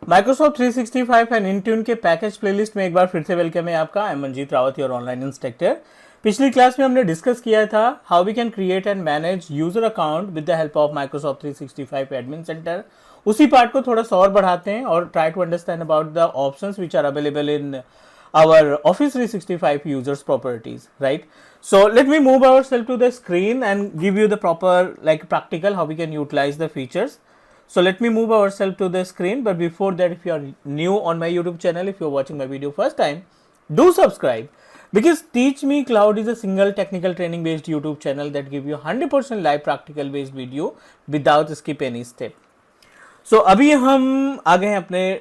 Microsoft 365 and Intune के package playlist में एक बार फिर से वेलकम है आपका। I am Manjeet Rawat, your online instructor. पिछली क्लास में हमने डिस्कस किया था how we can create and manage user account with the help of Microsoft 365 admin centre. उसी पार्ट को थोड़ा सा और बढ़ाते हैं और try to understand about the options which are available in our Office 365 users properties, right? So let me move ourselves to the screen and give you the proper like practical how we can utilize the features. So let me move ourselves to the screen, but before that, if you are new on my YouTube channel, if you are watching my video first time, do subscribe, because Teach Me Cloud is a single technical training based YouTube channel that give you 100% live practical based video without skip any step. सो अभी हम आ गए हैं अपने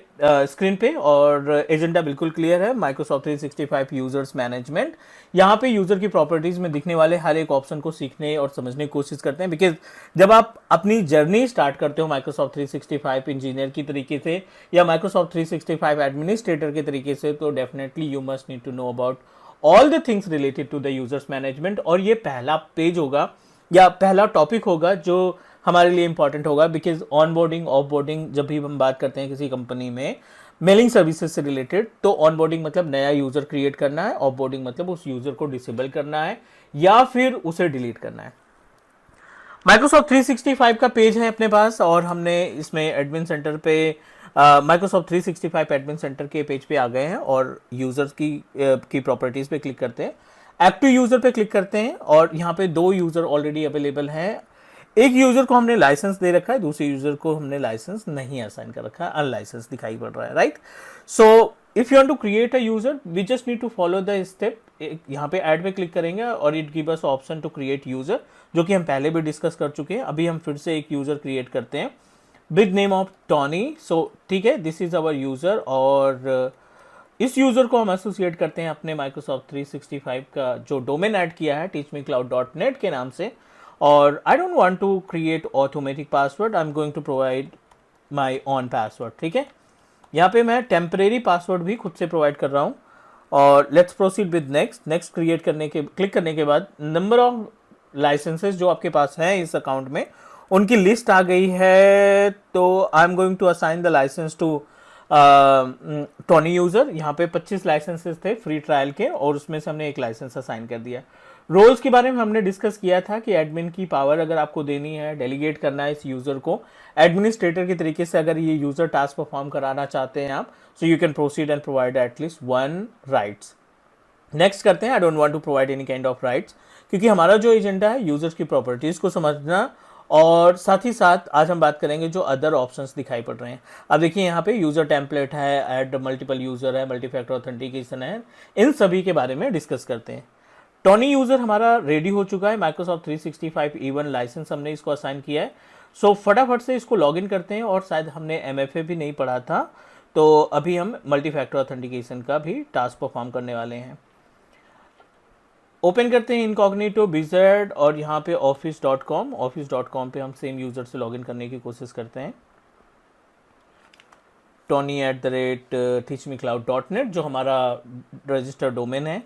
screen पे और agenda बिल्कुल clear है। Microsoft 365 users management, यहाँ पे यूजर की प्रॉपर्टीज में दिखने वाले हर एक ऑप्शन को सीखने और समझने की कोशिश करते हैं, बिकॉज जब आप अपनी जर्नी स्टार्ट करते हो माइक्रोसॉफ्ट 365 इंजीनियर की तरीके से या माइक्रोसॉफ्ट 365 एडमिनिस्ट्रेटर के तरीके से, तो definitely you must need to know about all the things related to the users management. और ये पहला पेज होगा या पहला टॉपिक होगा जो हमारे लिए इंपॉर्टेंट होगा, because on boarding of boarding जब भी हम बात करते हैं किसी कंपनी में मेलिंग सर्विसेज से रिलेटेड, तो ऑन बोर्डिंग मतलब नया यूजर क्रिएट करना है, ऑफ बोर्डिंग मतलब उस यूजर को डिसेबल करना है या फिर उसे डिलीट करना है। माइक्रोसॉफ्ट 365 का पेज है अपने पास और हमने इसमें एडमिन सेंटर पे माइक्रोसॉफ्ट 365 एडमिन सेंटर के पेज पे आ गए हैं और यूजर्स की प्रॉपर्टीज पे क्लिक करते हैं, एक्टिव यूजर पे क्लिक करते हैं और यहाँ पे दो यूजर ऑलरेडी अवेलेबल हैं। एक यूजर को हमने लाइसेंस दे रखा है, दूसरे यूजर को हमने लाइसेंस नहीं असाइन कर रखा है, अनलाइसेंस दिखाई पड़ रहा है, right? So if you want to create a user, we just need to follow the step. यहाँ पे ऐड पे क्लिक करेंगे और it give us option to create user, जो कि हम पहले भी डिस्कस कर चुके हैं। अभी हम फिर से एक यूजर क्रिएट करते हैं विद नेम ऑफ टॉनी। सो ठीक है, दिस इज अवर यूजर और इस यूजर को हम एसोसिएट करते हैं अपने माइक्रोसॉफ्ट 365 का जो डोमेन ऐड किया है teachmecloud.net के नाम से। और I don't want to create automatic password, I am going to provide my own password. ठीक है, यहाँ पे मैं टेम्परेरी पासवर्ड भी खुद से प्रोवाइड कर रहा हूँ और let's proceed with next. Next create करने के क्लिक करने के बाद नंबर ऑफ लाइसेंसेस जो आपके पास हैं इस अकाउंट में, उनकी लिस्ट आ गई है। तो I am going to assign the licence to Tony user. यहाँ पे 25 लाइसेंसेस थे फ्री ट्रायल के और उसमें से हमने एक लाइसेंस असाइन कर दिया। रोल्स के बारे में हमने डिस्कस किया था कि एडमिन की पावर अगर आपको देनी है, डेलीगेट करना है इस यूजर को एडमिनिस्ट्रेटर के तरीके से, अगर ये यूजर टास्क परफॉर्म कराना चाहते हैं आप, so you can proceed and provide at least 1 rights. Next करते हैं, I don't want to provide any kind of rights, क्योंकि हमारा जो एजेंडा है यूजर्स की प्रॉपर्टीज को समझना और साथ ही साथ आज हम बात करेंगे जो अदर ऑप्शंस दिखाई पड़ रहे हैं। अब देखिए यहाँ पे यूजर टेम्पलेट है, ऐड मल्टीपल यूजर है, मल्टी फैक्टर ऑथेंटिकेशन है, इन सभी के बारे में डिस्कस करते हैं। टॉनी यूजर हमारा रेडी हो चुका है, माइक्रोसॉफ्ट 365 E1 लाइसेंस हमने इसको असाइन किया है। सो फटाफट से इसको लॉगिन करते हैं और शायद हमने MFA भी नहीं पढ़ा था, तो अभी हम मल्टी फैक्टर ऑथेंटिकेशन का भी टास्क परफॉर्म करने वाले हैं। ओपन करते हैं इनकॉग्निटो विज़ार्ड और यहाँ पे office.com पे हम सेम यूजर से लॉगिन करने की कोशिश करते हैं। tony@teachmecloud.net जो हमारा रजिस्टर्ड डोमेन है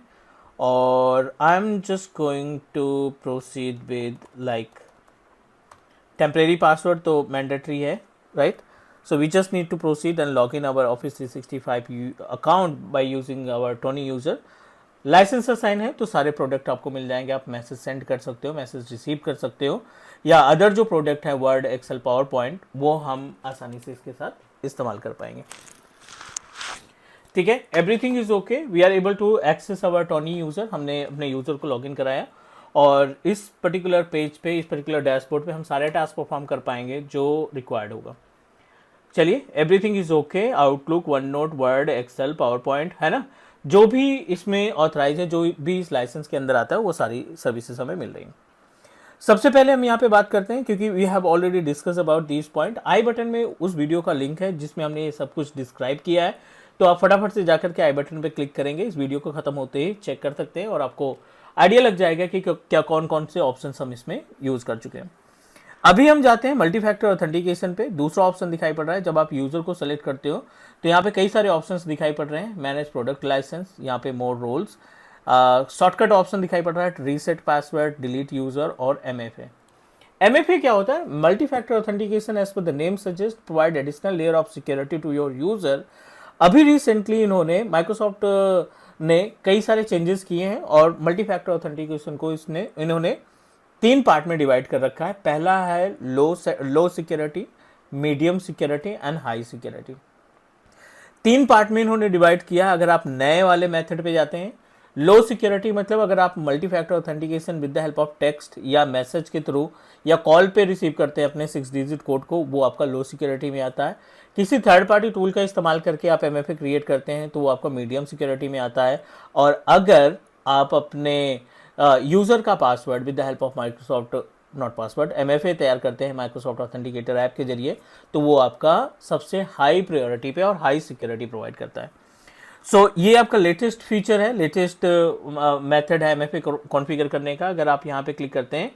और I am just going to proceed with like temporary password तो मैंडेटरी है, right? So we just need to proceed and log in our office 365 account by using our Tony user. License assign है तो सारे product आपको मिल जाएंगे, आप message send कर सकते हो, मैसेज रिसीव कर सकते हो, या अदर जो प्रोडक्ट है वर्ड, एक्सेल, पावर पॉइंट, वो हम आसानी से इसके साथ इस्तेमाल कर पाएंगे। ठीक है, everything is okay, we are able to access our Tony user. हमने अपने यूजर को लॉगिन कराया और इस पर्टिकुलर पेज पे, इस पर्टिकुलर डैशबोर्ड पे हम सारे टास्क परफॉर्म कर पाएंगे जो रिक्वायर्ड होगा। चलिए, everything is okay, Outlook, OneNote, Word, Excel, PowerPoint, है ना, जो भी इसमें ऑथराइज है, जो भी इस लाइसेंस के अंदर आता है, वो सारी सर्विसेज हमें मिल रही हैं। सबसे पहले हम यहाँ पे बात करते हैं, क्योंकि we have already discuss about this point. I button में उस वीडियो का लिंक है जिसमें हमने ये सब कुछ डिस्क्राइब किया है, तो आप फटाफट से जाकर के आई बटन पे क्लिक करेंगे, इस वीडियो को खत्म होते ही चेक कर सकते हैं और आपको आइडिया लग जाएगा कि क्या कौन कौन से ऑप्शन हम इसमें यूज कर चुके हैं। अभी हम जाते हैं मल्टी फैक्टर ऑथेंटिकेशन पे। दूसरा ऑप्शन दिखाई पड़ रहा है, जब आप यूजर को सेलेक्ट करते हो तो यहाँ पे कई सारे ऑप्शंस दिखाई पड़ रहे हैं। मैनेज प्रोडक्ट लाइसेंस, यहाँ पे मोर रोल्स, शॉर्टकट ऑप्शन दिखाई पड़ रहा है, रीसेट पासवर्ड, डिलीट यूजर और MFA। MFA क्या होता है? Multi factor authentication as per the name suggest provide additional layer of security to your user. अभी रिसेंटली इन्होंने माइक्रोसॉफ्ट ने कई सारे चेंजेस किए हैं और मल्टी फैक्टर ऑथेंटिकेशन को इन्होंने 3 पार्ट में डिवाइड कर रखा है। पहला है low security, medium security and high security. 3 part में इन्होंने डिवाइड किया। अगर आप नए वाले मेथड पे जाते हैं, लो सिक्योरिटी मतलब अगर आप multi factor authentication with the help of text या मैसेज के थ्रू या कॉल पे रिसीव करते हैं अपने 6 डिजिट कोड को, वो आपका लो सिक्योरिटी में आता है। किसी थर्ड पार्टी टूल का इस्तेमाल करके आप MFA क्रिएट करते हैं तो वो आपका मीडियम सिक्योरिटी में आता है। और अगर आप अपने यूज़र का password with the help of Microsoft not password MFA तैयार करते हैं माइक्रोसॉफ्ट ऑथेंटिकेटर ऐप के जरिए, तो वो आपका सबसे हाई प्रायोरिटी पे और हाई सिक्योरिटी प्रोवाइड करता है। सो ये आपका लेटेस्ट फीचर है, लेटेस्ट मेथड है MFA कॉन्फ़िगर करने का। अगर आप यहाँ पे क्लिक करते हैं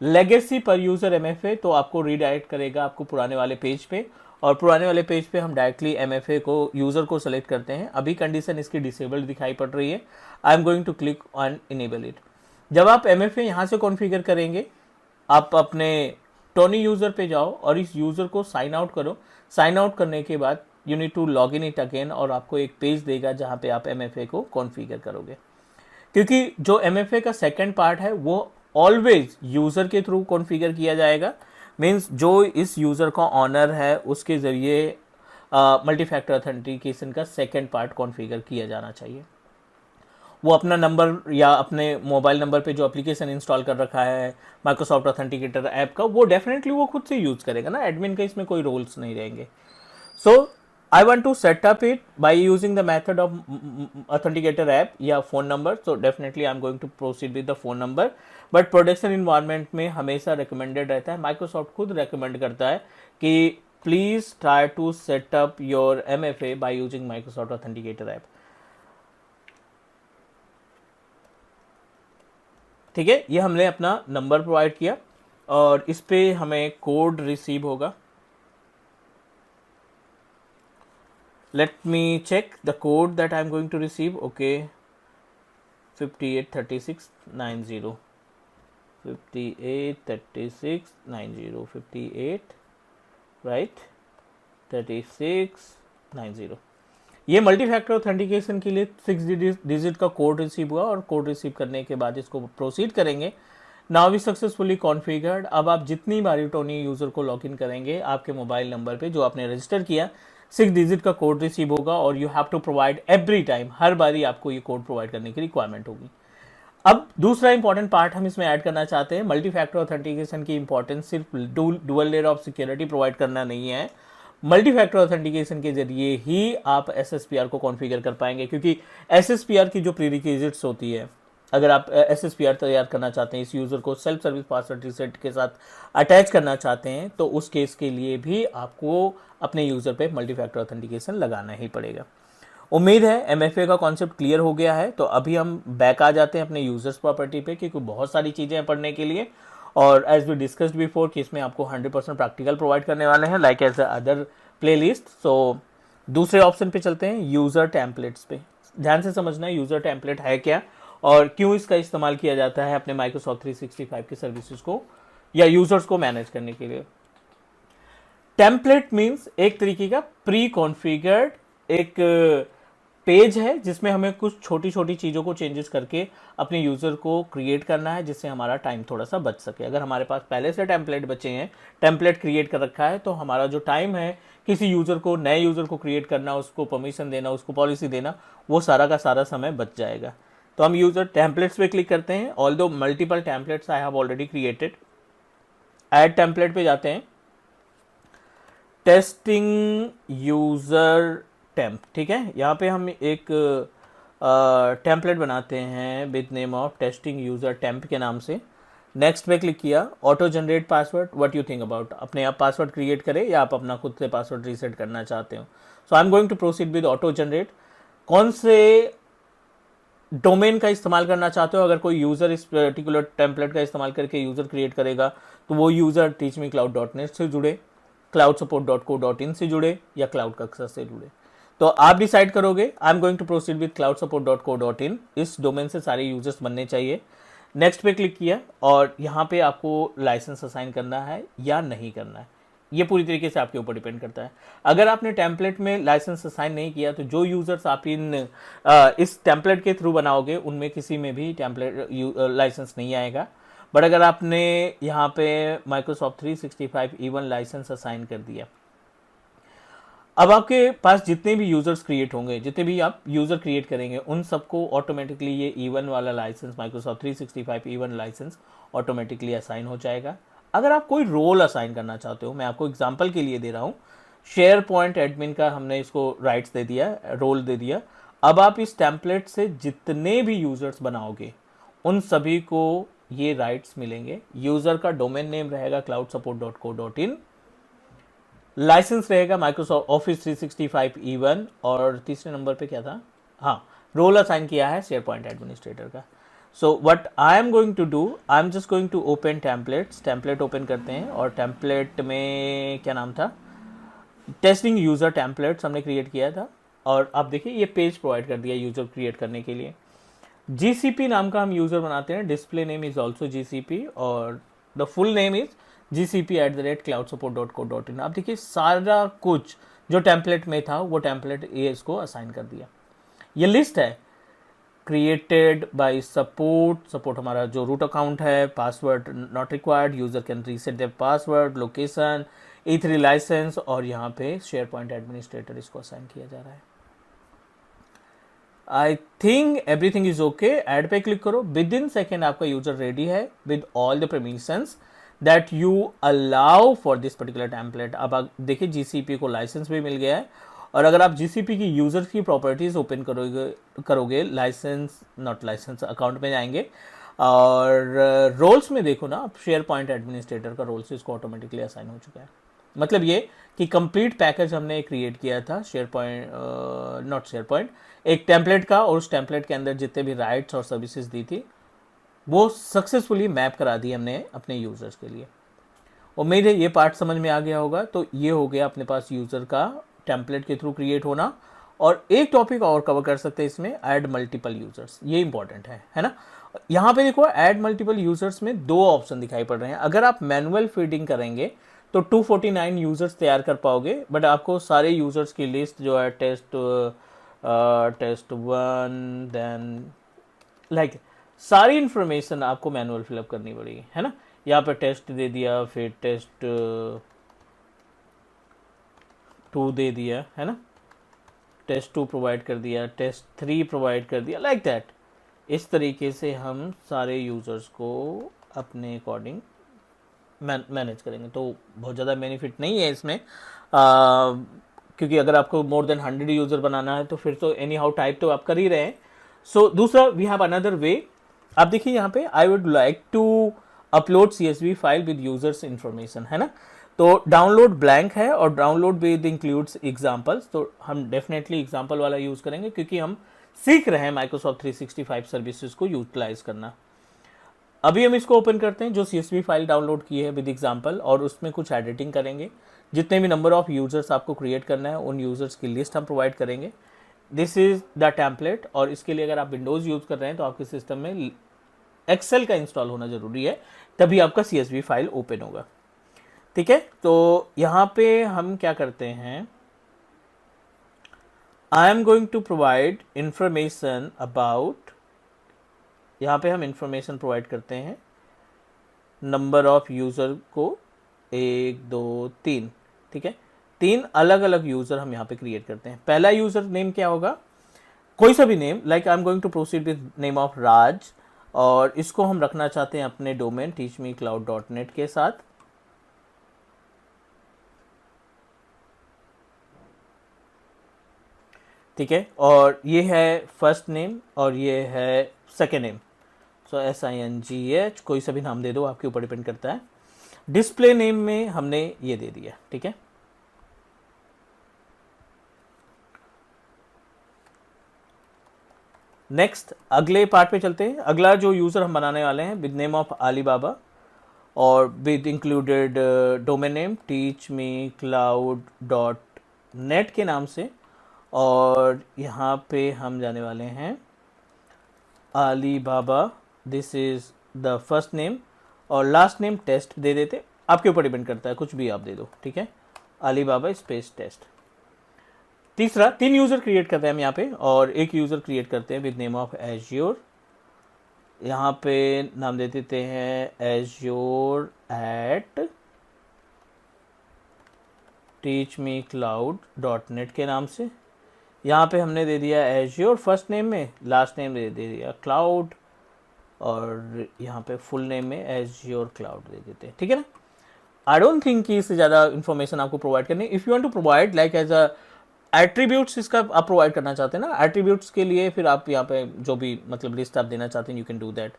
लेगेसी पर यूज़र MFA, तो आपको रीडायरेक्ट करेगा आपको पुराने वाले पेज पे, और पुराने वाले पेज पे हम डायरेक्टली MFA को यूज़र को सेलेक्ट करते हैं। अभी कंडीशन इसकी डिसेबल्ड दिखाई पड़ रही है। I am going to click on enable it. जब आप MFA यहाँ से कॉन्फ़िगर करेंगे, आप अपने टोनी यूज़र पे जाओ और इस यूज़र को साइन आउट करो। साइन आउट करने के बाद you need to log in it again, और आपको एक पेज देगा जहाँ पे आप MFA को कॉन्फ़िगर करोगे। क्योंकि जो MFA का सेकंड पार्ट है वो ऑलवेज यूज़र के थ्रू कॉन्फ़िगर किया जाएगा। मीन्स जो इस यूज़र का ऑनर है उसके ज़रिए मल्टी फैक्टर ऑथेंटिकेशन का सेकंड पार्ट कॉन्फ़िगर किया जाना चाहिए। वो अपना नंबर या अपने मोबाइल नंबर पे जो एप्लीकेशन इंस्टॉल कर रखा है माइक्रोसॉफ्ट ऑथेंटिकेटर ऐप का, वो डेफिनेटली वो खुद से यूज़ करेगा ना, एडमिन का इसमें कोई रोल्स नहीं रहेंगे। सो I want to set up it by using the method of authenticator app या phone number. So definitely I'm going to proceed with the phone number. But production environment में हमेशा recommended रहता है, Microsoft खुद recommend करता है कि please try to set up your MFA by using Microsoft Authenticator app. ठीक है, ये हमने अपना नंबर प्रोवाइड किया और इस पे हमें कोड रिसीव होगा। Let me check the code that I'm going to receive. Okay, 583690, 583690, 58 right 3690। ये मल्टी फैक्टर ऑथेंटिकेशन के लिए 6 डिजिट का कोड रिसीव हुआ और कोड रिसीव करने के बाद इसको प्रोसीड करेंगे। Now we successfully configured. अब आप जितनी बारी टोनी यूज़र को लॉगिन करेंगे, आपके मोबाइल नंबर पे जो आपने रजिस्टर किया 6 डिजिट का कोड रिसीव होगा और you have to provide every time, हर बारी आपको ये कोड प्रोवाइड करने की रिक्वायरमेंट होगी। अब दूसरा इंपॉर्टेंट पार्ट हम इसमें ऐड करना चाहते हैं। मल्टी फैक्टर ऑथेंटिकेशन की इंपॉर्टेंस सिर्फ dual layer of security provide करना नहीं है। मल्टी फैक्टर ऑथेंटिकेशन के जरिए ही आप SSPR को कॉन्फ़िगर कर पाएंगे, क्योंकि SSPR की जो प्रीरिक्विजिट्स होती है, अगर आप SSPR तैयार करना चाहते हैं, इस यूज़र को सेल्फ सर्विस पासवर्ड रीसेट के साथ अटैच करना चाहते हैं, तो उस केस के लिए भी आपको अपने यूज़र पे मल्टी फैक्टर ऑथेंटिकेशन लगाना ही पड़ेगा। उम्मीद है MFA का कॉन्सेप्ट क्लियर हो गया है। तो अभी हम बैक आ जाते हैं अपने यूजर्स प्रॉपर्टी पे, क्योंकि बहुत सारी चीज़ें हैं पढ़ने के लिए, और एज वी डिस्कस्ड बिफोर कि इसमें आपको 100% प्रैक्टिकल प्रोवाइड करने वाले हैं लाइक एज अदर प्लेलिस्ट। सो दूसरे ऑप्शन पे चलते हैं, यूज़र टेम्पलेट्स पे। ध्यान से समझना है यूज़र टेम्पलेट है क्या और क्यों इसका इस्तेमाल किया जाता है अपने माइक्रोसॉफ्ट 365 की सर्विसेज को या यूजर्स को मैनेज करने के लिए। टेम्पलेट मीन्स एक तरीके का प्री कॉन्फ़िगर्ड एक पेज है जिसमें हमें कुछ छोटी छोटी चीज़ों को चेंजेस करके अपने यूज़र को क्रिएट करना है, जिससे हमारा टाइम थोड़ा सा बच सके। अगर हमारे पास पहले से टेम्पलेट बचे हैं, टेम्पलेट क्रिएट कर रखा है, तो हमारा जो टाइम है किसी यूज़र को, नए यूज़र को क्रिएट करना, उसको परमिशन देना, उसको पॉलिसी देना, वो सारा का सारा समय बच जाएगा। तो हम यूज़र टेम्पलेट्स पे क्लिक करते हैं। Although multiple templates I have already created. Add template पे जाते हैं, टेस्टिंग यूज़र टेम्प, ठीक है। यहाँ पे हम एक टेम्पलेट बनाते हैं with name of testing user temp के नाम से। नेक्स्ट पे क्लिक किया, auto generate password, what you think about, अपने आप पासवर्ड क्रिएट करें या आप अपना खुद से पासवर्ड रीसेट करना चाहते हो। So I am going to proceed with auto generate. कौन से डोमेन का इस्तेमाल करना चाहते हो, अगर कोई यूज़र इस पर्टिकुलर टेम्पलेट का इस्तेमाल करके यूज़र क्रिएट करेगा तो वो यूज़र teachmecloud.net से जुड़े, cloudsupport.co.in से जुड़े या क्लाउड कक्षा से जुड़े, तो आप डिसाइड करोगे। I am going to proceed with cloudsupport.co.in। इस डोमेन से सारे यूजर्स बनने चाहिए। नेक्स्ट पे क्लिक किया और यहाँ पे आपको लाइसेंस असाइन करना है या नहीं करना है, ये पूरी तरीके से आपके ऊपर डिपेंड करता है। अगर आपने टेम्पलेट में लाइसेंस असाइन नहीं किया तो जो यूज़र्स आप इस टेम्पलेट के थ्रू बनाओगे उनमें किसी में भी टेम्पलेट लाइसेंस नहीं आएगा। बट अगर आपने यहाँ पे माइक्रोसॉफ्ट 365 E1 लाइसेंस असाइन कर दिया, अब आपके पास जितने भी यूज़र्स क्रिएट होंगे, जितने भी आप यूज़र क्रिएट करेंगे, उन सबको ऑटोमेटिकली ये E1 वाला license, Microsoft 365 E1 license automatically assign हो जाएगा। अगर आप कोई रोल असाइन करना चाहते हो, मैं आपको एग्जांपल के लिए दे रहा हूँ, शेयर पॉइंट एडमिन का हमने इसको राइट्स दे दिया, रोल दे दिया। अब आप इस टेम्पलेट से जितने भी यूज़र्स बनाओगे उन सभी को ये राइट्स मिलेंगे। यूज़र का डोमेन नेम रहेगा cloudsupport.co.in, लाइसेंस रहेगा माइक्रोसॉफ्ट ऑफिस 365 E1, और तीसरे नंबर पे क्या था, हाँ, रोल असाइन किया है शेयर पॉइंट एडमिनिस्ट्रेटर का। So what I am going to do, I am just going to open templates. Template open करते हैं और टेम्पलेट में क्या नाम था, टेस्टिंग यूज़र टेम्पलेट्स हमने क्रिएट किया था। और आप देखिए ये पेज प्रोवाइड कर दिया यूज़र क्रिएट करने के लिए। GCP नाम का हम यूज़र बनाते हैं, display name is also GCP, और the full name is gcp@cloudsupport.co.in। आप देखिए सारा कुछ जो टेम्पलेट में था वो टेम्पलेट ये इसको असाइन कर दिया। ये लिस्ट है क्रिएटेड बाय सपोर्ट हमारा जो रूट अकाउंट है, password not required, user can reset their password, location, E3 license, और यहाँ पे शेयर पॉइंट एडमिनिस्ट्रेटर इसको असाइन किया जा रहा है। I think everything is okay. Add पे क्लिक करो, विद इन सेकेंड आपका यूजर रेडी है with all the permissions that you allow for this particular template. अब आप देखिए GCP को लाइसेंस भी मिल गया है, और अगर आप GCP की यूज़र की प्रॉपर्टीज़ ओपन करोगे लाइसेंस नॉट लाइसेंस अकाउंट में जाएंगे, और रोल्स में देखो ना, आप शेयर पॉइंट एडमिनिस्ट्रेटर का रोल से इसको ऑटोमेटिकली असाइन हो चुका है। मतलब ये कि कंप्लीट पैकेज हमने क्रिएट किया था share point, not share point, एक टेम्पलेट का, और उस टेम्पलेट के अंदर जितने भी राइट्स और सर्विसेज दी थी वो सक्सेसफुली मैप करा दी हमने अपने यूज़र्स के लिए। उम्मीद है ये पार्ट समझ में आ गया होगा। तो ये हो गया अपने पास यूज़र का टेम्पलेट के थ्रू क्रिएट होना। और एक टॉपिक और कवर कर सकते हैं इसमें, ऐड मल्टीपल यूज़र्स, ये इंपॉर्टेंट है ना। यहाँ पे देखो ऐड मल्टीपल यूज़र्स में दो ऑप्शन दिखाई पड़ रहे हैं। अगर आप मैनुअल फीडिंग करेंगे तो 249 यूज़र्स तैयार कर पाओगे, बट आपको सारे यूज़र्स की लिस्ट जो है टेस्ट 1 देन लाइक सारी इन्फॉर्मेशन आपको मैनुअल फिलअप करनी पड़ेगी, है ना। यहाँ पे टेस्ट दे दिया, फिर टेस्ट 2 दे दिया, है ना, टेस्ट 2 प्रोवाइड कर दिया, टेस्ट 3 प्रोवाइड कर दिया, लाइक दैट। इस तरीके से हम सारे यूज़र्स को अपने अकॉर्डिंग मैनेज करेंगे। तो बहुत ज़्यादा बेनिफिट नहीं है इसमें, क्योंकि अगर आपको मोर देन 100 यूज़र बनाना है तो फिर तो एनी हाउ टाइप तो आप कर ही रहे हैं। सो दूसरा वी हैव अनदर वे। आप देखिए यहाँ पे I would like to upload CSV file with users information, है ना। तो डाउनलोड ब्लैंक है और डाउनलोड विद इंक्लूड्स एग्जाम्पल्स, तो हम डेफिनेटली एग्जाम्पल वाला यूज़ करेंगे क्योंकि हम सीख रहे हैं माइक्रोसॉफ्ट 365 सर्विसेज को यूटिलाइज करना। अभी हम इसको ओपन करते हैं जो CSV फाइल डाउनलोड की है विद एग्जाम्पल, और उसमें कुछ एडिटिंग करेंगे। जितने भी नंबर ऑफ यूज़र्स आपको क्रिएट करना है उन यूज़र्स की लिस्ट हम प्रोवाइड करेंगे। दिस इज़ द टेम्पलेट, और इसके लिए अगर आप विंडोज़ यूज़ कर रहे हैं तो आपके सिस्टम में एक्सेल का इंस्टॉल होना ज़रूरी है, तभी आपका CSV फाइल ओपन होगा, ठीक है। तो यहाँ पे हम क्या करते हैं, I am going to provide information about, यहाँ पे हम इंफॉर्मेशन प्रोवाइड करते हैं नंबर ऑफ यूज़र को 1 2 3, ठीक है। 3 अलग अलग यूज़र हम यहाँ पे क्रिएट करते हैं। पहला यूज़र नेम क्या होगा, कोई सा भी name, like I am going to proceed with name of Raj, और इसको हम रखना चाहते हैं अपने डोमेन teachmecloud.net के साथ। ठीक है, और ये है फर्स्ट नेम और ये है सेकेंड नेम। सो SINGH, कोई सा भी नाम दे दो, आपके ऊपर डिपेंड करता है। डिस्प्ले नेम में हमने ये दे दिया, ठीक है। नेक्स्ट अगले पार्ट पे चलते हैं। अगला जो यूज़र हम बनाने वाले हैं विद नेम ऑफ अलीबाबा, और with included domain name teachmecloud.net के नाम से, और यहाँ पे हम जाने वाले हैं Alibaba, this is the first name और लास्ट नेम टेस्ट दे देते, आपके ऊपर डिपेंड करता है, कुछ भी आप दे दो, ठीक है, अलीबाबा स्पेस टेस्ट। तीसरा, 3 यूज़र क्रिएट करते हैं हम यहाँ पे और एक यूज़र क्रिएट करते हैं विद नेम ऑफ एज्योर। यहाँ पे नाम दे देते हैं एज्योर एट teachmecloud.net के नाम से। यहाँ पे हमने दे दिया एज्योर फर्स्ट नेम में, लास्ट नेम दे दिया क्लाउड, और यहाँ पे फुल नेम में एज्योर क्लाउड दे देते हैं, ठीक है ना। आई डोंट थिंक कि इससे ज़्यादा इन्फॉर्मेशन आपको प्रोवाइड करनी। If you want to provide like as a attributes, इसका आप प्रोवाइड करना चाहते हैं ना, एट्रीब्यूट्स के लिए फिर आप यहाँ पे जो भी मतलब लिस्ट आप देना चाहते हैं, you can do that.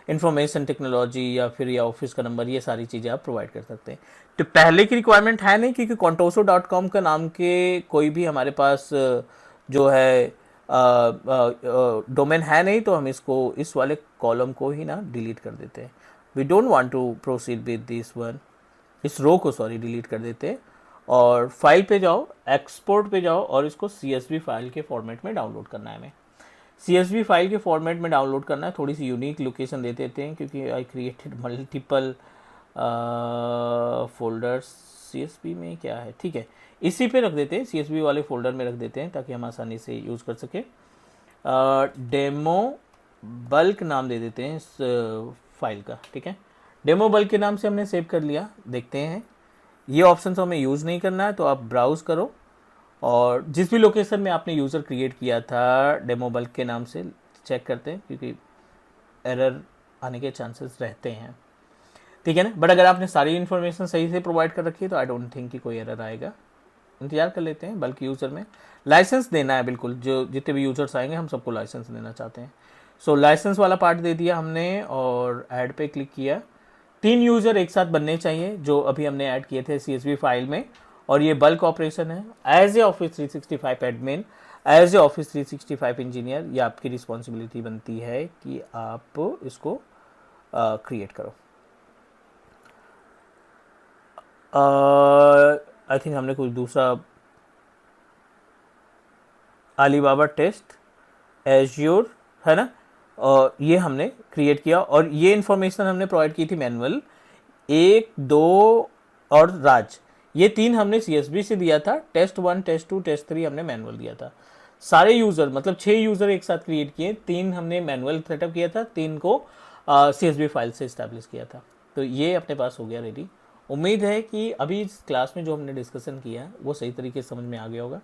Information technology या फिर या ऑफिस का नंबर, ये सारी चीज़ें आप प्रोवाइड कर सकते हैं। तो पहले की रिक्वायरमेंट है नहीं, क्योंकि contoso.com का नाम के कोई भी हमारे पास जो है डोमेन है नहीं, तो हम इसको, इस वाले कॉलम को ही ना डिलीट कर देते हैं। We don't want to proceed with this one, इस रो को सॉरी डिलीट कर देते हैं। और फाइल पे जाओ, एक्सपोर्ट पे जाओ और इसको CSV फाइल के फॉर्मेट में डाउनलोड करना है हमें। CSV फाइल के फॉर्मेट में डाउनलोड करना है, थोड़ी सी यूनिक लोकेशन दे देते हैं क्योंकि I created multiple folders. CSV में क्या है, ठीक है, इसी पे रख देते हैं, CSV वाले फोल्डर में रख देते हैं ताकि हम आसानी से यूज़ कर सके। डेमो बल्क नाम दे देते हैं इस फाइल का, ठीक है। डेमो बल्क के नाम से हमने सेव कर लिया। देखते हैं, ये ऑप्शन तो हमें यूज़ नहीं करना है, तो आप ब्राउज़ करो और जिस भी लोकेशन में आपने यूज़र क्रिएट किया था डेमो बल्क के नाम से, चेक करते हैं क्योंकि एरर आने के चांसेस रहते हैं, ठीक है ना। बट अगर आपने सारी इन्फॉर्मेशन सही से प्रोवाइड कर रखी है तो आई डोंट थिंक कि कोई एरर आएगा। इंतजार कर लेते हैं। बल्कि यूज़र में लाइसेंस देना है, बिल्कुल जो जितने भी यूज़र्स आएंगे हम सबको लाइसेंस देना चाहते हैं। सो लाइसेंस वाला पार्ट दे दिया हमने और ऐड पे क्लिक किया। 3 यूज़र एक साथ बनने चाहिए जो अभी हमने ऐड किए थे CSV फाइल में, और ये बल्क ऑपरेशन है। As a office 365 admin, as a office 365 engineer, ये आपकी रिस्पॉन्सिबिलिटी बनती है कि आप इसको क्रिएट करो। आई थिंक हमने कुछ दूसरा, अलीबाबा टेस्ट एज्योर है ना, और ये हमने क्रिएट किया और ये इन्फॉर्मेशन हमने प्रोवाइड की थी मैनुअल। 1, 2 और राज, ये 3 हमने CSV से दिया था। टेस्ट 1, टेस्ट 2, टेस्ट 3 हमने मैनुअल दिया था। सारे यूज़र मतलब 6 यूज़र एक साथ क्रिएट किए, 3 हमने मैनुअल सेटअप किया था, 3 को CSV फाइल से इस्टेब्लिश किया था। तो ये अपने पास हो गया रेडी। उम्मीद है कि अभी इस क्लास में जो हमने डिस्कशन किया वो सही तरीके से समझ में आ गया होगा।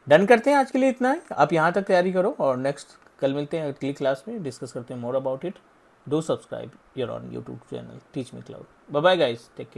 डन करते हैं, आज के लिए इतना है। आप यहाँ तक तैयारी करो और नेक्स्ट कल मिलते हैं अगली क्लास में, डिस्कस करते हैं more about it. Do subscribe your on YouTube channel Teach Me Cloud. Bye bye guys, take care.